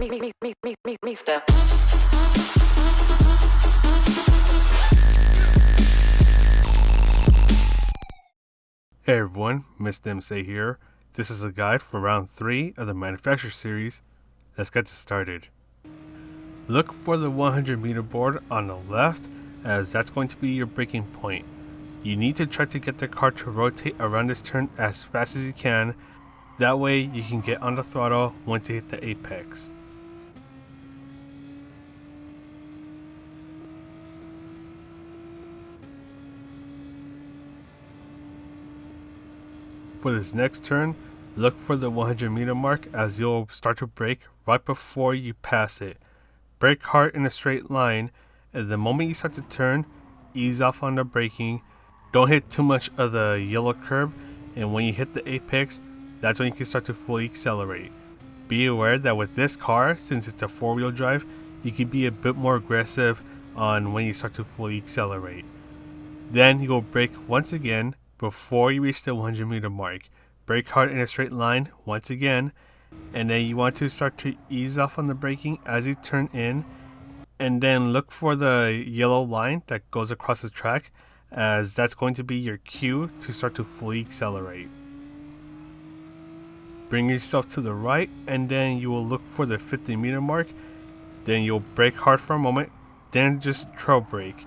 Mister. Hey everyone, Mr. MC here. This is a guide for round 3 of the manufacturer series. Let's get started. Look for the 100 meter board on the left, as that's going to be your braking point. You need to try to get the car to rotate around this turn as fast as you can. That way you can get on the throttle once you hit the apex. For this next turn, look for the 100 meter mark, as you'll start to brake right before you pass it. Brake hard in a straight line, and the moment you start to turn, ease off on the braking. Don't hit too much of the yellow curb, and when you hit the apex, that's when you can start to fully accelerate. Be aware that with this car, since it's a 4-wheel drive, you can be a bit more aggressive on when you start to fully accelerate. Then you'll brake once again before you reach the 100 meter mark. Brake hard in a straight line once again, and then you want to start to ease off on the braking as you turn in, and then look for the yellow line that goes across the track, as that's going to be your cue to start to fully accelerate. Bring yourself to the right, and then you will look for the 50 meter mark. Then you'll brake hard for a moment, then just trail brake.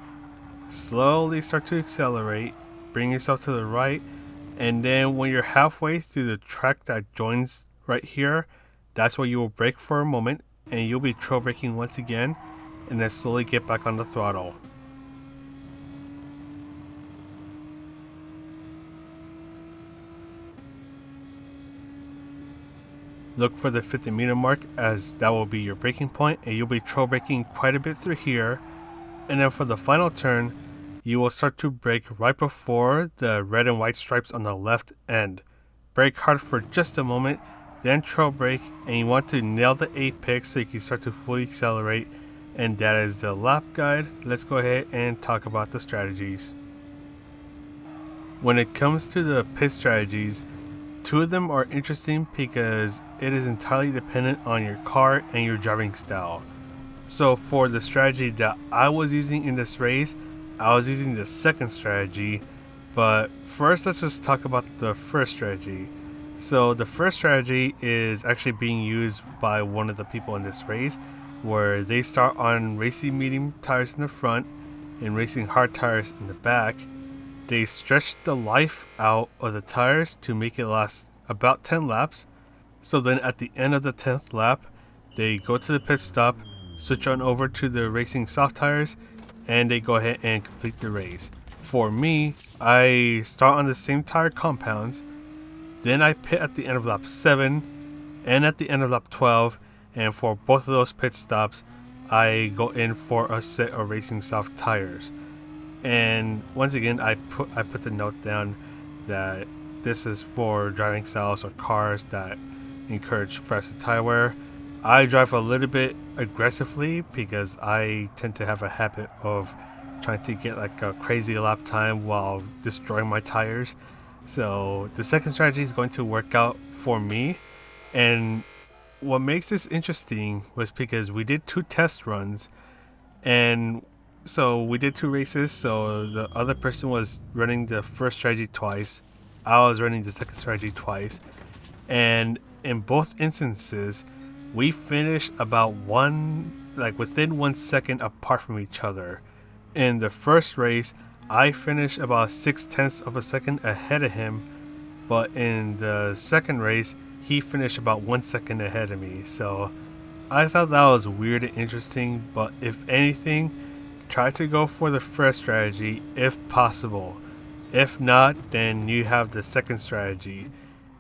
Slowly start to accelerate, bring yourself to the right, and then when you're halfway through the track that joins right here, that's where you will brake for a moment, and you'll be trail braking once again, and then slowly get back on the throttle. Look for the 50 meter mark, as that will be your braking point, and you'll be trail braking quite a bit through here. And then for the final turn, you will start to brake right before the red and white stripes on the left end. Brake hard for just a moment, then trail brake, and you want to nail the apex so you can start to fully accelerate. And that is the lap guide. Let's go ahead and talk about the strategies. When it comes to the pit strategies, 2 of them are interesting because it is entirely dependent on your car and your driving style. So for the strategy that I was using in this race, I was using the second strategy. But first, let's just talk about the first strategy. So the first strategy is actually being used by one of the people in this race, where they start on racing medium tires in the front and racing hard tires in the back. They stretch the life out of the tires to make it last about 10 laps. So then at the end of the 10th lap, they go to the pit stop, switch on over to the racing soft tires, and they go ahead and complete the race. For me, I start on the same tire compounds, then I pit at the end of lap 7 and at the end of lap 12, and for both of those pit stops, I go in for a set of racing soft tires. And once again, I put the note down that this is for driving styles or cars that encourage faster tire wear. I drive a little bit aggressively because I tend to have a habit of trying to get like a crazy lap time while destroying my tires. So the second strategy is going to work out for me. And what makes this interesting was because we did 2 test runs, and so we did 2 races. So the other person was running the first strategy twice. I was running the second strategy twice. And in both instances, we finished about within 1 second apart from each other. In the first race, I finished about 0.6 of a second ahead of him, but in the second race, he finished about 1 second ahead of me. So I thought that was weird and interesting, but if anything, try to go for the first strategy if possible. If not, then you have the second strategy.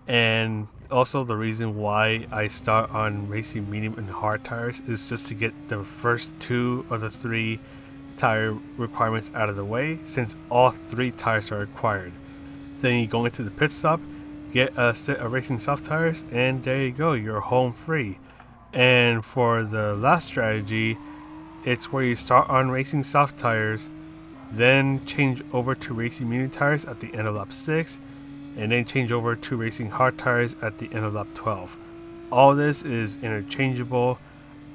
And also the reason why I start on racing medium and hard tires is just to get the first 2 of the 3 tire requirements out of the way, since all 3 tires are required. Then you go into the pit stop, get a set of racing soft tires, and there you go, you're home free. And for the last strategy, it's where you start on racing soft tires, then change over to racing medium tires at the end of lap 6, and then change over to racing hard tires at the end of lap 12. All this is interchangeable.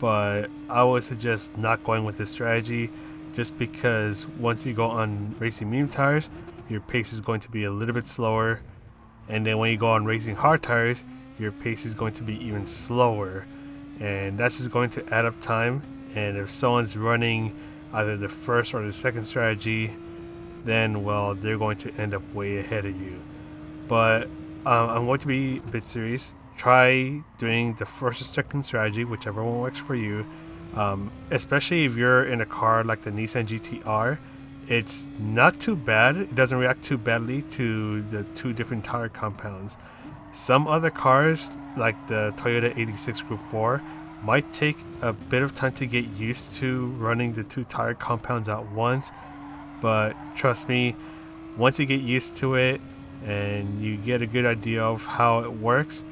but I would suggest not going with this strategy, just because once you go on racing medium tires, your pace is going to be a little bit slower, and then when you go on racing hard tires, your pace is going to be even slower, and that's just going to add up time. And if someone's running either the first or the second strategy, then well, they're going to end up way ahead of you. But I'm going to be a bit serious. Try doing the first or second strategy, whichever one works for you. Especially if you're in a car like the Nissan GTR, it's not too bad. It doesn't react too badly to the two different tire compounds. Some other cars, like the Toyota 86 Group 4, might take a bit of time to get used to running the two tire compounds at once, but trust me, once you get used to it and you get a good idea of how it works,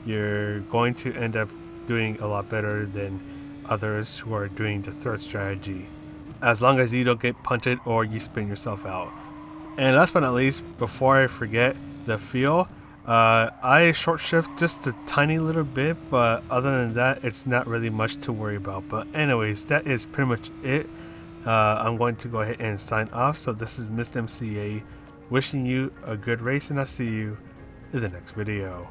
you're going to end up doing a lot better than others who are doing the third strategy, as long as you don't get punted or you spin yourself out. And last but not least, before I forget, the feel. I short shift just a tiny little bit, but other than that, it's not really much to worry about. But anyways, that is pretty much it. I'm going to go ahead and sign off. So this is Mr. MCA wishing you a good race, and I'll see you in the next video.